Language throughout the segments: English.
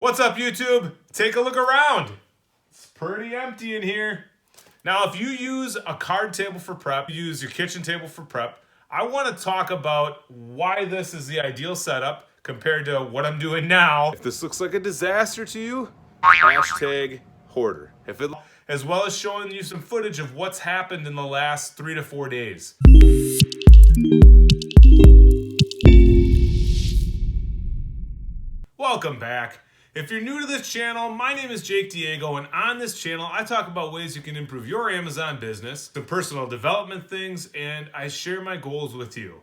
What's up, YouTube? Take a look around. It's pretty empty in here. Now, if you use a card table for prep, you use your kitchen table for prep, I want to talk about why this is the ideal setup compared to what I'm doing now. If this looks like a disaster to you, hashtag hoarder. As well as showing you some footage of what's happened in the last 3 to 4 days. Welcome back. If you're new to this channel, my name is Jake Diego, and on this channel, I talk about ways you can improve your Amazon business, some personal development things, and I share my goals with you.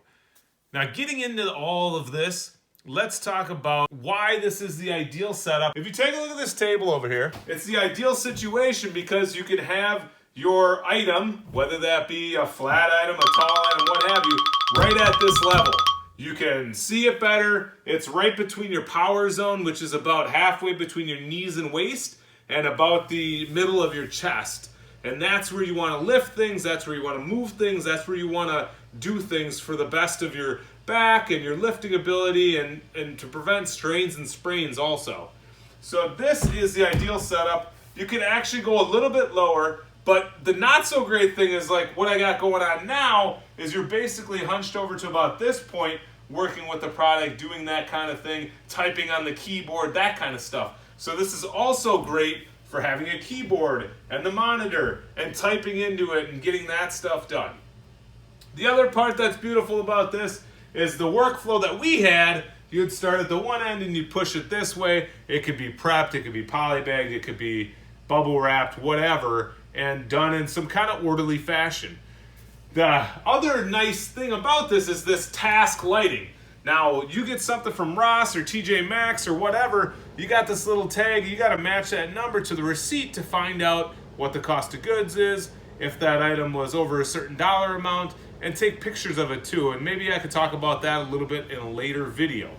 Now, getting into all of this, let's talk about why this is the ideal setup. If you take a look at this table over here, it's the ideal situation because you can have your item, whether that be a flat item, a tall item, what have you, right at this level. You can see it better. It's right between your power zone, which is about halfway between your knees and waist, and about the middle of your chest. And that's where you want to lift things, that's where you want to move things, that's where you want to do things for the best of your back and your lifting ability and to prevent strains and sprains also. So this is the ideal setup. You can actually go a little bit lower, but the not so great thing is like what I got going on now is you're basically hunched over to about this point, working with the product, doing that kind of thing, typing on the keyboard, that kind of stuff. So this is also great for having a keyboard and the monitor and typing into it and getting that stuff done. The other part that's beautiful about this is the workflow that we had. You'd start at the one end and you'd push it this way. It could be prepped, it could be polybagged, it could be bubble wrapped, whatever, and done in some kind of orderly fashion. The other nice thing about this is this task lighting. Now, you get something from Ross or TJ Maxx or whatever, you got this little tag, you got to match that number to the receipt to find out what the cost of goods is, if that item was over a certain dollar amount, and take pictures of it too. And maybe I could talk about that a little bit in a later video.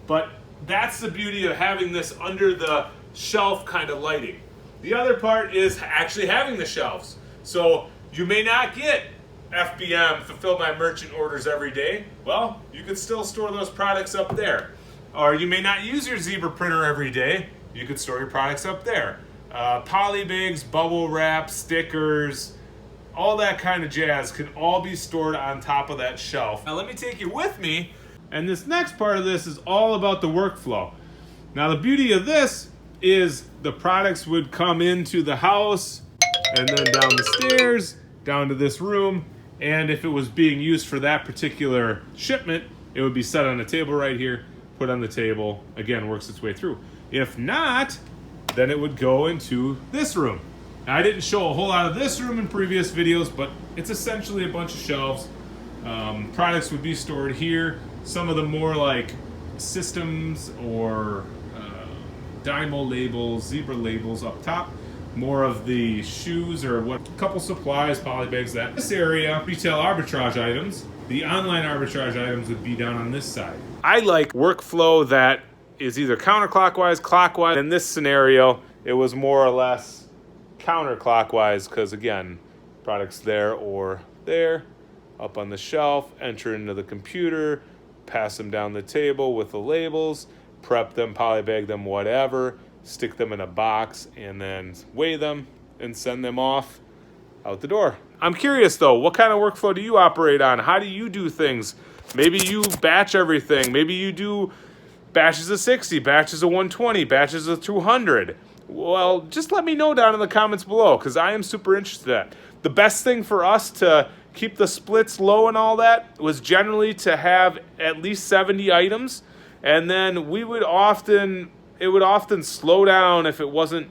But that's the beauty of having this under the shelf kind of lighting. The other part is actually having the shelves. So you may not get FBM, fulfill my merchant orders every day. Well, you could still store those products up there. Or you may not use your Zebra printer every day. You could store your products up there. Polybags, bubble wrap, stickers, all that kind of jazz can all be stored on top of that shelf. Now let me take you with me, and this next part of this is all about the workflow. Now the beauty of this is the products would come into the house and then down the stairs, down to this room, and if it was being used for that particular shipment, it would be set on a table right here, put on the table, again, works its way through. If not, then it would go into this room. Now, I didn't show a whole lot of this room in previous videos, but it's essentially a bunch of shelves. Products would be stored here. Some of the more like systems or Dymo labels, Zebra labels up top. More of the shoes or what, couple supplies, polybags, that. This area, retail arbitrage items. The online arbitrage items would be down on this side. I like workflow that is either counterclockwise, clockwise. In this scenario, it was more or less counterclockwise because again, products there or there, up on the shelf, enter into the computer, pass them down the table with the labels, prep them, polybag them, whatever, stick them in a box, and then weigh them and send them off out the door. I'm curious though, what kind of workflow do you operate on? How do you do things? Maybe you batch everything. Maybe you do batches of 60, batches of 120, batches of 200. Well, just let me know down in the comments below because I am super interested in that. The best thing for us to keep the splits low and all that was generally to have at least 70 items. And then it would often slow down if it wasn't,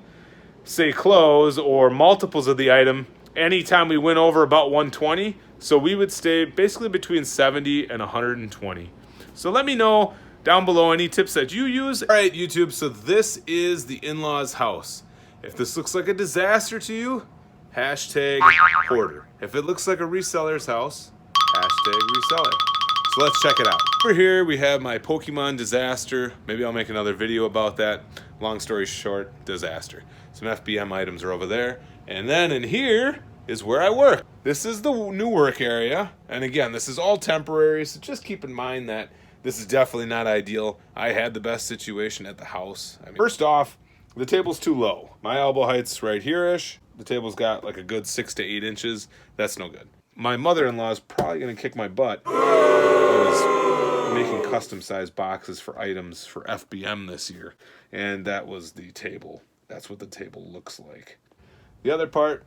say, clothes or multiples of the item anytime we went over about 120. So we would stay basically between 70 and 120. So let me know down below any tips that you use. All right, YouTube, so this is the in-laws' house. If this looks like a disaster to you, hashtag hoarder. If it looks like a reseller's house, hashtag reseller. So let's check it out. Over here we have my Pokemon disaster. Maybe I'll make another video about that. Long story short, disaster. Some FBM items are over there. And then in here is where I work. This is the new work area. And again, this is all temporary, so just keep in mind that This is definitely not ideal. I had the best situation at the house. I mean, first off, the table's too low. My elbow height's right here-ish. The table's got like a good 6 to 8 inches. That's no good. My mother-in-law is probably going to kick my butt. I was making custom-sized boxes for items for FBM this year, and that was the table. That's what the table looks like. The other part,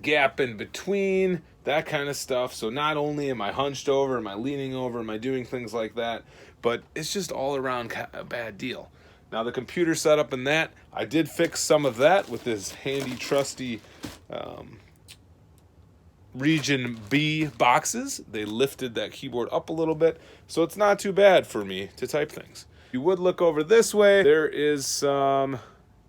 gap in between, that kind of stuff. So not only am I hunched over, am I leaning over, am I doing things like that, but it's just all around a bad deal. Now the computer setup and that, I did fix some of that with this handy trusty Region B boxes. They lifted that keyboard up a little bit, so it's not too bad for me to type things. You would look over this way, there is some,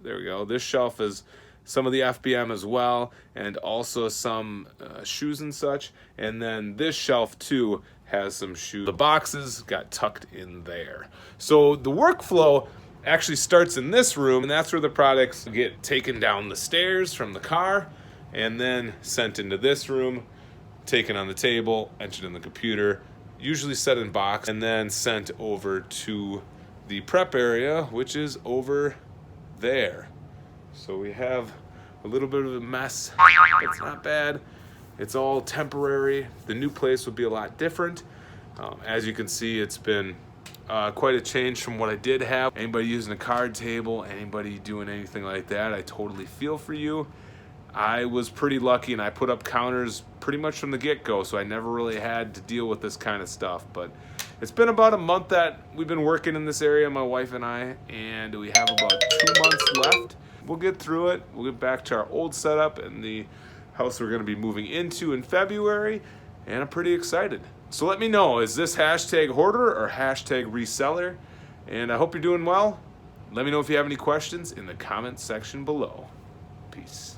there we go, this shelf is some of the FBM as well, and also some shoes and such. And then this shelf too has some shoes. The boxes got tucked in there. So the workflow actually starts in this room, and that's where the products get taken down the stairs from the car and then sent into this room, taken on the table, entered in the computer, usually set in box, and then sent over to the prep area, which is over there. So we have a little bit of a mess. It's not bad. It's all temporary. The new place would be a lot different. As you can see, it's been quite a change from what I did have. Anybody using a card table, anybody doing anything like that, I totally feel for you. I was pretty lucky, and I put up counters pretty much from the get-go, so I never really had to deal with this kind of stuff. But it's been about a month that we've been working in this area, my wife and I, and we have about 2 months left. We'll get through it. We'll get back to our old setup and the house we're going to be moving into in February, and I'm pretty excited. So let me know, is this hashtag hoarder or hashtag reseller? And I hope you're doing well. Let me know if you have any questions in the comments section below. Peace.